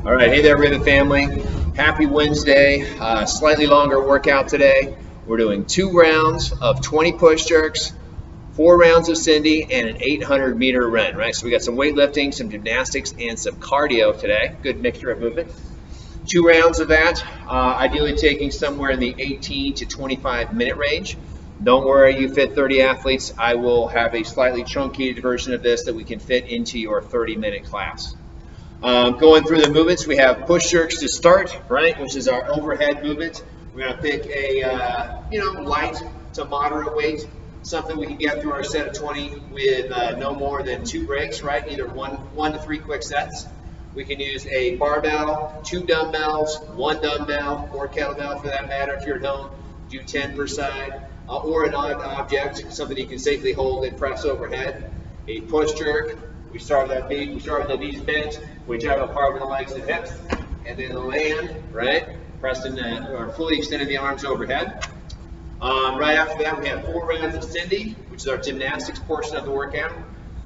All right, hey there, Rivet family. Happy Wednesday. Slightly longer workout today. We're doing 2 rounds of 20 push jerks, 4 rounds of Cindy, and an 800-meter run, right? So we got some weightlifting, some gymnastics, and some cardio today. Good mixture of movement. 2 rounds of that, ideally taking somewhere in the 18 to 25-minute range. Don't worry, you fit 30 athletes. I will have a slightly truncated version of this that we can fit into your 30-minute class. Going through the movements, we have push jerks to start, right, which is our overhead movement. We're going to pick a, light to moderate weight, something we can get through our set of 20 with no more than 2 breaks, right, either 1 to 3 quick sets. We can use a barbell, 2 dumbbells, 1 dumbbell, or kettlebell for that matter if you're at home. Do 10 per side, or an odd object, something you can safely hold and press overhead. A push jerk. We start with the knees bent, we jab up hard with the legs and hips, and then land, right? Pressing or fully extending the arms overhead. Right after that, we have 4 rounds of Cindy, which is our gymnastics portion of the workout.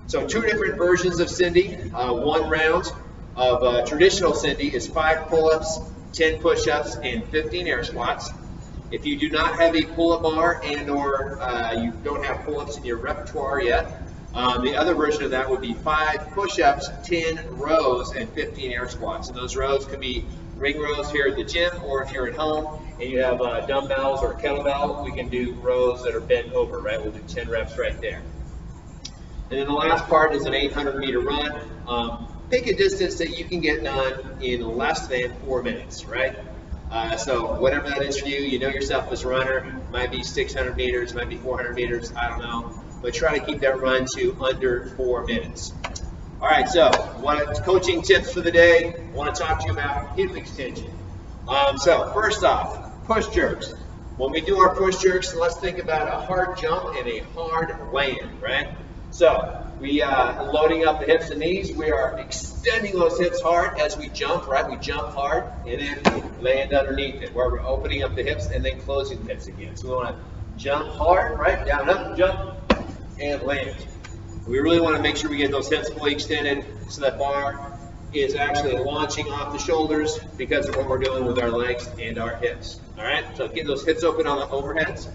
So 2 different versions of Cindy. 1 round of traditional Cindy is 5 pull-ups, 10 push-ups, and 15 air squats. If you do not have a pull-up bar and or you don't have pull-ups in your repertoire yet, the other version of that would be 5 push-ups, 10 rows, and 15 air squats. And those rows could be ring rows here at the gym, or if you're at home and you have dumbbells or kettlebell, we can do rows that are bent over, right? We'll do 10 reps right there. And then the last part is an 800-meter run. Pick a distance that you can get done in less than 4 minutes, right? So whatever that is for you, you know yourself as a runner. Might be 600 meters, might be 400 meters, I don't know. But try to keep that run to under 4 minutes. All right, so coaching tips for the day. I want to talk to you about hip extension. So first off, push jerks. When we do our push jerks, let's think about a hard jump and a hard land, right? So we are loading up the hips and knees. We are extending those hips hard as we jump, right? We jump hard and then land underneath it, where we're opening up the hips and then closing the hips again. So we want to jump hard, right? Down, up, jump, and land. We really want to make sure we get those hips fully extended so that bar is actually launching off the shoulders because of what we're doing with our legs and our hips. All right, so get those hips open on the overheads.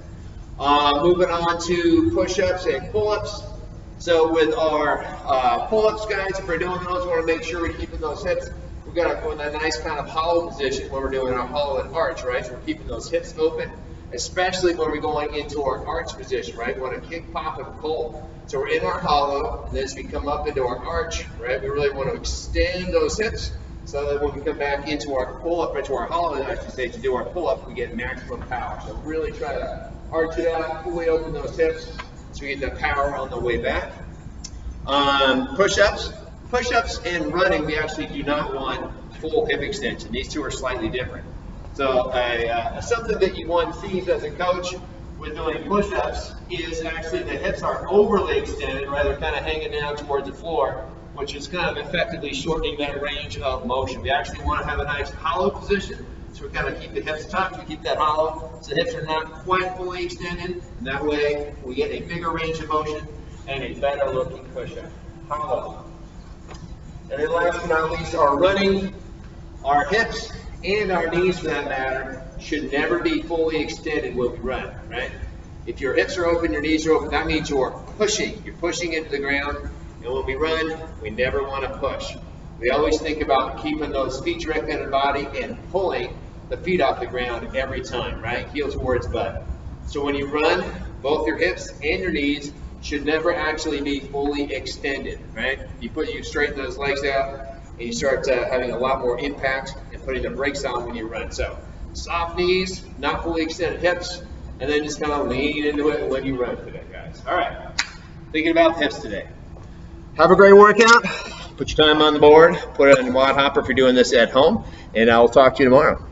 Moving on to push-ups and pull-ups. So with our pull-ups, guys, if we're doing those, we want to make sure we're keeping those hips. We've got to go in that nice kind of hollow position when we're doing our hollow and arch, right? So we're keeping those hips open, especially when we're going into our arch position, right? We want to kick, pop, and pull. So we're in our hollow, and then as we come up into our arch, right, we really want to extend those hips so that when we come back into our pull-up, into our hollow, I should say, to do our pull-up, we get maximum power. So really try to arch it out, fully open those hips so we get that power on the way back. Push-ups and running, we actually do not want full hip extension. These two are slightly different. So something that you want to see as a coach with doing push-ups is actually the hips are overly extended, right? They're kind of hanging down towards the floor, which is kind of effectively shortening that range of motion. We actually want to have a nice hollow position, so we kind of keep the hips tucked, we keep that hollow, so the hips are not quite fully extended, and that way we get a bigger range of motion and a better looking push-up. Hollow. And then last but not least, our running, our hips and our knees for that matter should never be fully extended when we run, right? If your hips are open, your knees are open, that means you're pushing. You're pushing into the ground, and when we run, we never want to push. We always think about keeping those feet directly on the body and pulling the feet off the ground every time, right? Heel towards butt. So when you run, both your hips and your knees should never actually be fully extended, right? You straighten those legs out, and you start having a lot more impact and putting the brakes on when you run. So soft knees, not fully extended hips, and then just kind of lean into it when you run today, guys. All right, thinking about hips today. Have a great workout. Put your time on the board. Put it on your WOD hopper if you're doing this at home, and I'll talk to you tomorrow.